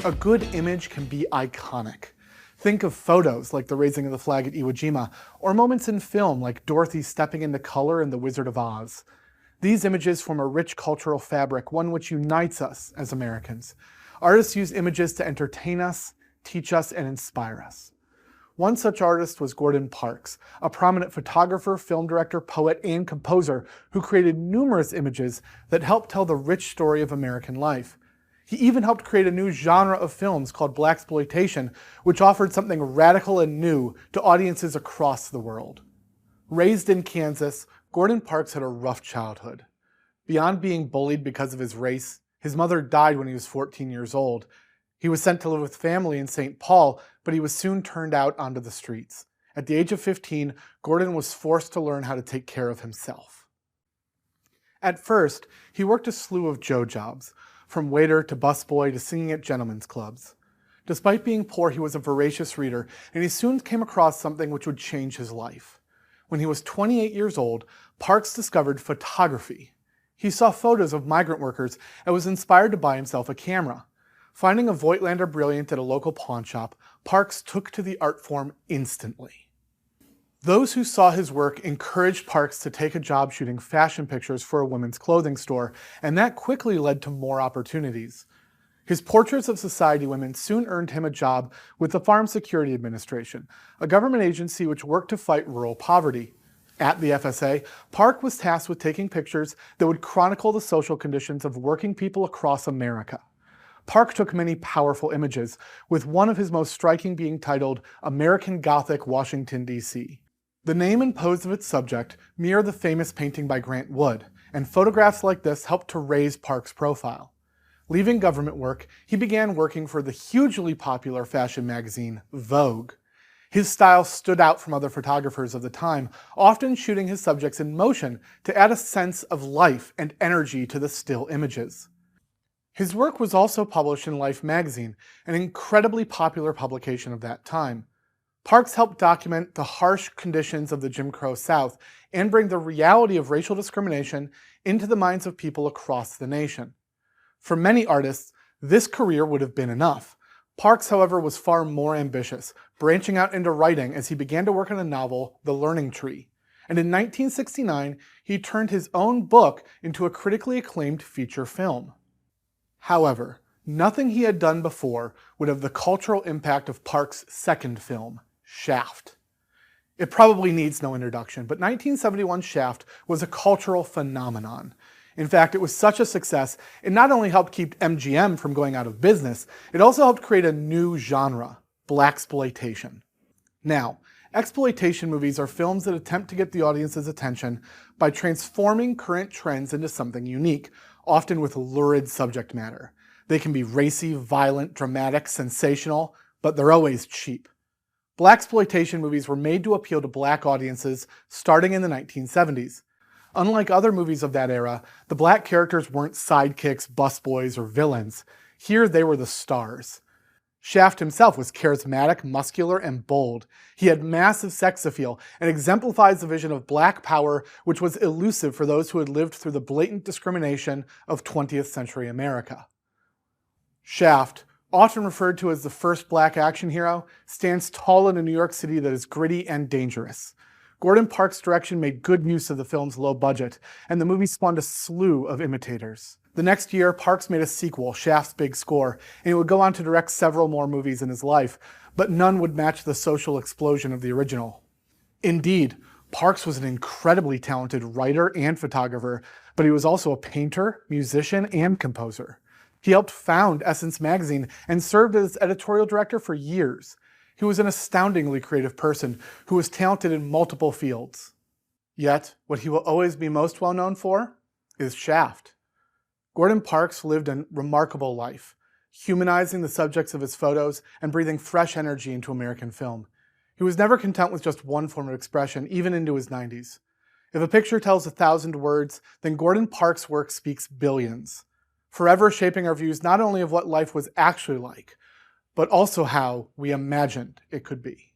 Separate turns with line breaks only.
A good image can be iconic. Think of photos like the raising of the flag at Iwo Jima, or moments in film like Dorothy stepping into color in The Wizard of Oz. These images form a rich cultural fabric, one which unites us as Americans. Artists use images to entertain us, teach us, and inspire us. One such artist was Gordon Parks, a prominent photographer, film director, poet, and composer who created numerous images that helped tell the rich story of American life. He even helped create a new genre of films called blaxploitation, which offered something radical and new to audiences across the world. Raised in Kansas, Gordon Parks had a rough childhood. Beyond being bullied because of his race, his mother died when he was 14 years old. He was sent to live with family in St. Paul, but he was soon turned out onto the streets. At the age of 15, Gordon was forced to learn how to take care of himself. At first, he worked a slew of Joe jobs, from waiter to busboy to singing at gentlemen's clubs. Despite being poor, he was a voracious reader, and he soon came across something which would change his life. When he was 28 years old, Parks discovered photography. He saw photos of migrant workers and was inspired to buy himself a camera. Finding a Voigtlander Brilliant at a local pawn shop, Parks took to the art form instantly. Those who saw his work encouraged Parks to take a job shooting fashion pictures for a women's clothing store, and that quickly led to more opportunities. His portraits of society women soon earned him a job with the Farm Security Administration, a government agency which worked to fight rural poverty. At the FSA, Park was tasked with taking pictures that would chronicle the social conditions of working people across America. Park took many powerful images, with one of his most striking being titled American Gothic, Washington, D.C. The name and pose of its subject mirror the famous painting by Grant Wood, and photographs like this helped to raise Park's profile. Leaving government work, he began working for the hugely popular fashion magazine, Vogue. His style stood out from other photographers of the time, often shooting his subjects in motion to add a sense of life and energy to the still images. His work was also published in Life magazine, an incredibly popular publication of that time. Parks helped document the harsh conditions of the Jim Crow South and bring the reality of racial discrimination into the minds of people across the nation. For many artists, this career would have been enough. Parks, however, was far more ambitious, branching out into writing as he began to work on a novel, The Learning Tree. And in 1969, he turned his own book into a critically acclaimed feature film. However, nothing he had done before would have the cultural impact of Parks' second film, Shaft. It probably needs no introduction, but 1971's Shaft was a cultural phenomenon. In fact, it was such a success, it not only helped keep MGM from going out of business, it also helped create a new genre, blaxploitation. Now, exploitation movies are films that attempt to get the audience's attention by transforming current trends into something unique, often with lurid subject matter. They can be racy, violent, dramatic, sensational, but they're always cheap. Blaxploitation movies were made to appeal to black audiences starting in the 1970s. Unlike other movies of that era, the black characters weren't sidekicks, busboys, or villains. Here they were the stars. Shaft himself was charismatic, muscular, and bold. He had massive sex appeal and exemplifies the vision of black power which was elusive for those who had lived through the blatant discrimination of 20th century America. Shaft, often referred to as the first black action hero, stands tall in a New York City that is gritty and dangerous. Gordon Parks' direction made good use of the film's low budget, and the movie spawned a slew of imitators. The next year, Parks made a sequel, Shaft's Big Score, and he would go on to direct several more movies in his life, but none would match the social explosion of the original. Indeed, Parks was an incredibly talented writer and photographer, but he was also a painter, musician, and composer. He helped found Essence magazine and served as editorial director for years. He was an astoundingly creative person who was talented in multiple fields. Yet, what he will always be most well known for is Shaft. Gordon Parks lived a remarkable life, humanizing the subjects of his photos and breathing fresh energy into American film. He was never content with just one form of expression, even into his 90s. If a picture tells 1,000 words, then Gordon Parks' work speaks billions, forever shaping our views not only of what life was actually like, but also how we imagined it could be.